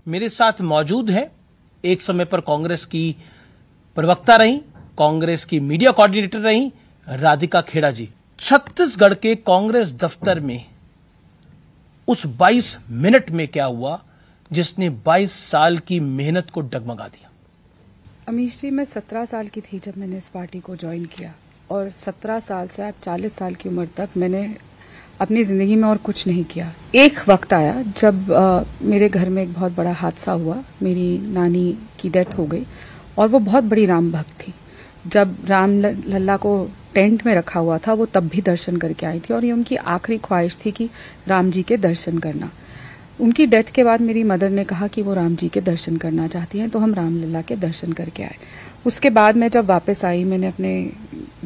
मेरे साथ मौजूद है, एक समय पर कांग्रेस की प्रवक्ता रही, कांग्रेस की मीडिया कोऑर्डिनेटर रही, राधिका खेड़ा जी। छत्तीसगढ़ के कांग्रेस दफ्तर में उस 22 मिनट में क्या हुआ जिसने 22 साल की मेहनत को डगमगा दिया? अमीश जी, मैं 17 साल की थी जब मैंने इस पार्टी को ज्वाइन किया और 17 साल से आज 40 साल की उम्र तक मैंने अपनी जिंदगी में और कुछ नहीं किया। एक वक्त आया जब मेरे घर में एक बहुत बड़ा हादसा हुआ, मेरी नानी की डेथ हो गई और वो बहुत बड़ी राम भक्त थी। जब राम लल्ला को टेंट में रखा हुआ था वो तब भी दर्शन करके आई थी और ये उनकी आखिरी ख्वाहिश थी कि राम जी के दर्शन करना। उनकी डेथ के बाद मेरी मदर ने कहा कि वो राम जी के दर्शन करना चाहती हैं, तो हम राम लल्ला के दर्शन करके आए। उसके बाद मैं जब वापस आई, मैंने अपने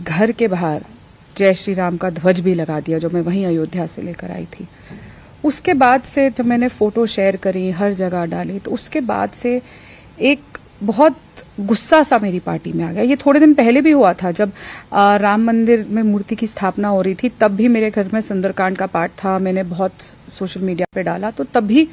घर के बाहर जय श्री राम का ध्वज भी लगा दिया जो मैं वहीं अयोध्या से लेकर आई थी। उसके बाद से जब मैंने फोटो शेयर करी, हर जगह डाली, तो उसके बाद से एक बहुत गुस्सा सा मेरी पार्टी में आ गया। ये थोड़े दिन पहले भी हुआ था जब राम मंदिर में मूर्ति की स्थापना हो रही थी, तब भी मेरे घर में सुंदरकांड का पाठ था, मैंने बहुत सोशल मीडिया पे डाला, तो तब भी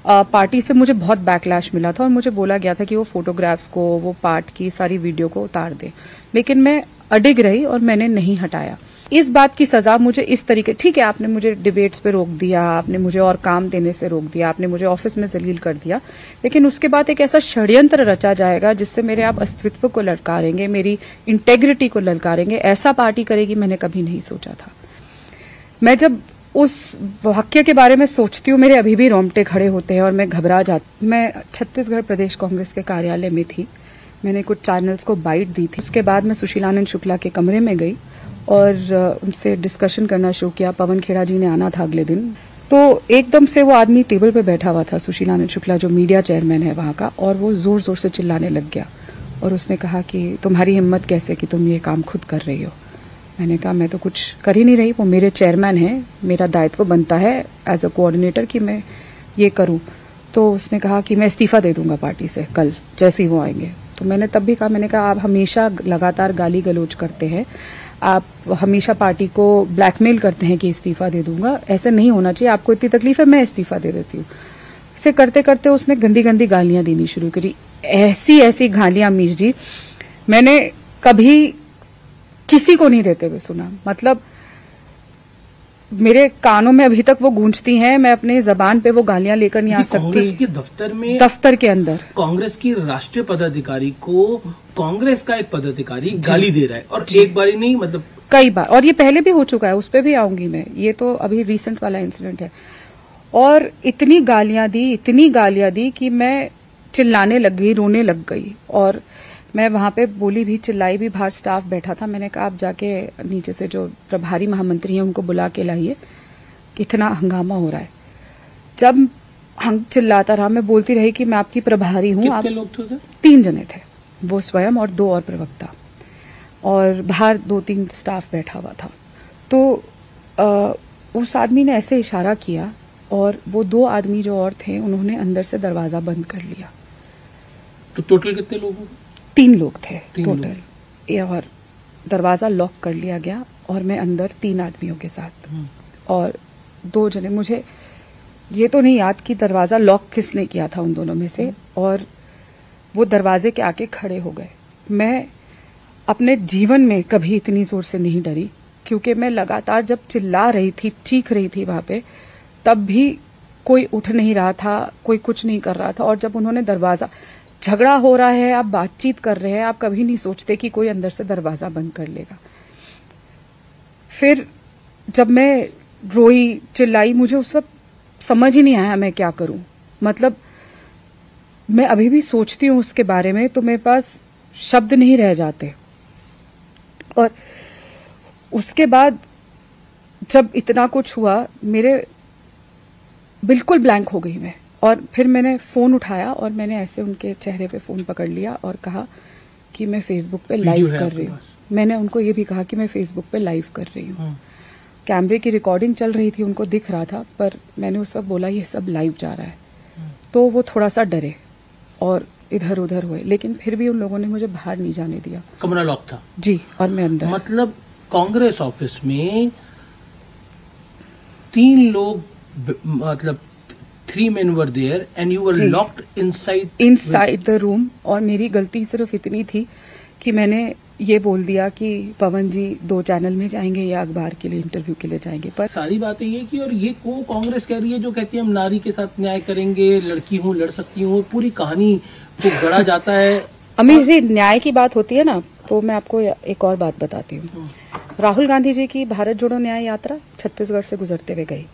पार्टी से मुझे बहुत बैकलैश मिला था और मुझे बोला गया था कि वो फोटोग्राफ्स को, वो पाठ की सारी वीडियो को उतार दे, लेकिन मैं अडिग रही और मैंने नहीं हटाया। इस बात की सजा मुझे इस तरीके, ठीक है आपने मुझे डिबेट्स पे रोक दिया, आपने मुझे और काम देने से रोक दिया, आपने मुझे ऑफिस में जलील कर दिया, लेकिन उसके बाद एक ऐसा षड्यंत्र रचा जाएगा जिससे मेरे आप अस्तित्व को ललकारेंगे, मेरी इंटेग्रिटी को ललकारेंगे, ऐसा पार्टी करेगी मैंने कभी नहीं सोचा था। मैं जब उस वाक्य के बारे में सोचती हूँ मेरे अभी भी रोंगटे खड़े होते हैं और मैं घबरा जाती। मैं छत्तीसगढ़ प्रदेश कांग्रेस के कार्यालय में थी, मैंने कुछ चैनल्स को बाइट दी थी। उसके बाद मैं सुशीलानंद शुक्ला के कमरे में गई और उनसे डिस्कशन करना शुरू किया। पवन खेड़ा जी ने आना था अगले दिन, तो एकदम से वो आदमी टेबल पे बैठा हुआ था, सुशीलानंद शुक्ला जो मीडिया चेयरमैन है वहां का, और वो जोर जोर से चिल्लाने लग गया और उसने कहा कि तुम्हारी हिम्मत कैसे कि तुम ये काम खुद कर रही हो। मैंने कहा मैं तो कुछ कर ही नहीं रही, वो मेरे चेयरमैन हैं, मेरा दायित्व बनता है एज अ कोऑर्डिनेटर कि मैं ये करूं। तो उसने कहा कि मैं इस्तीफा दे दूंगा पार्टी से कल जैसे ही वो आएंगे। तो मैंने तब भी कहा, मैंने कहा आप हमेशा लगातार गाली गलौज करते हैं, आप हमेशा पार्टी को ब्लैकमेल करते हैं कि इस्तीफा दे दूंगा, ऐसे नहीं होना चाहिए, आपको इतनी तकलीफ है मैं इस्तीफा दे देती हूँ। इसे करते करते उसने गंदी गंदी गालियां देनी शुरू करी, ऐसी ऐसी गालियां अमीश जी मैंने कभी किसी को नहीं देते हुए सुना। मतलब मेरे कानों में अभी तक वो गूंजती हैं, मैं अपने जबान पे वो गालियां लेकर नहीं आ सकती। कांग्रेस के दफ्तर में, दफ्तर के अंदर कांग्रेस की राष्ट्रीय पदाधिकारी को कांग्रेस का एक पदाधिकारी गाली दे रहा है और एक बार ही नहीं, मतलब कई बार, और ये पहले भी हो चुका है, उस पर भी आऊंगी मैं, ये तो अभी रिसेंट वाला इंसिडेंट है। और इतनी गालियां दी कि मैं चिल्लाने लग गई, रोने लग गई और मैं वहां पे बोली भी, चिल्लाई भी। बाहर स्टाफ बैठा था, मैंने कहा आप जाके नीचे से जो प्रभारी महामंत्री हैं उनको बुला के लाइए, कितना हंगामा हो रहा है। जब हम चिल्लाता रहा, मैं बोलती रही कि मैं आपकी प्रभारी हूँ। कितने लोग थे? 3 जने थे, वो स्वयं और 2 और प्रवक्ता, और बाहर 2-3 स्टाफ बैठा हुआ था। तो उस आदमी ने ऐसे इशारा किया और वो 2 आदमी जो और थे उन्होंने अंदर से दरवाजा बंद कर लिया। तो टोटल कितने लोग? 3 लोग थे टोटल, और दरवाजा लॉक कर लिया गया और मैं अंदर 3 आदमियों के साथ, और 2 जने, मुझे ये तो नहीं याद कि दरवाजा लॉक किसने किया था उन दोनों में से, और वो दरवाजे के आके खड़े हो गए। मैं अपने जीवन में कभी इतनी जोर से नहीं डरी, क्योंकि मैं लगातार जब चिल्ला रही थी, चीख रही थी वहां पे, तब भी कोई उठ नहीं रहा था, कोई कुछ नहीं कर रहा था। और जब उन्होंने दरवाजा, झगड़ा हो रहा है, आप बातचीत कर रहे हैं, आप कभी नहीं सोचते कि कोई अंदर से दरवाजा बंद कर लेगा। फिर जब मैं रोई, चिल्लाई, मुझे उस वक्त समझ ही नहीं आया मैं क्या करूं। मतलब मैं अभी भी सोचती हूं उसके बारे में तो मेरे पास शब्द नहीं रह जाते। और उसके बाद जब इतना कुछ हुआ, मेरे बिल्कुल ब्लैंक हो गई मैं, और फिर मैंने फोन उठाया और मैंने ऐसे उनके चेहरे पे फोन पकड़ लिया और कहा कि मैं फेसबुक पे लाइव कर रही हूँ। मैंने उनको ये भी कहा कि मैं फेसबुक पे लाइव कर रही हूँ। कैमरे की रिकॉर्डिंग चल रही थी, उनको दिख रहा था, पर मैंने उस वक्त बोला ये सब लाइव जा रहा है। तो वो थोड़ा सा डरे और इधर उधर हुए, लेकिन फिर भी उन लोगों ने मुझे बाहर नहीं जाने दिया। कमरा लॉक था? जी, और मैं अंदर। मतलब कांग्रेस ऑफिस में 3 लोग, मतलब 3 men were there and you were जी। locked inside the room. और मेरी गलती सिर्फ इतनी थी कि मैंने ये बोल दिया कि पवन जी 2 चैनल में जाएंगे या अखबार के लिए इंटरव्यू के लिए जाएंगे। पर सारी बातें ये कि और ये को कांग्रेस कह रही है जो कहती है हम नारी के साथ न्याय करेंगे, लड़की हूँ लड़ सकती हूँ, पूरी कहानी को गढ़ा जाता है। अमीश जी, न्याय की बात होती है ना, तो मैं आपको एक और बात बताती हूँ। राहुल गांधी जी की भारत जोड़ो न्याय यात्रा छत्तीसगढ़ से गुजरते हुए गई।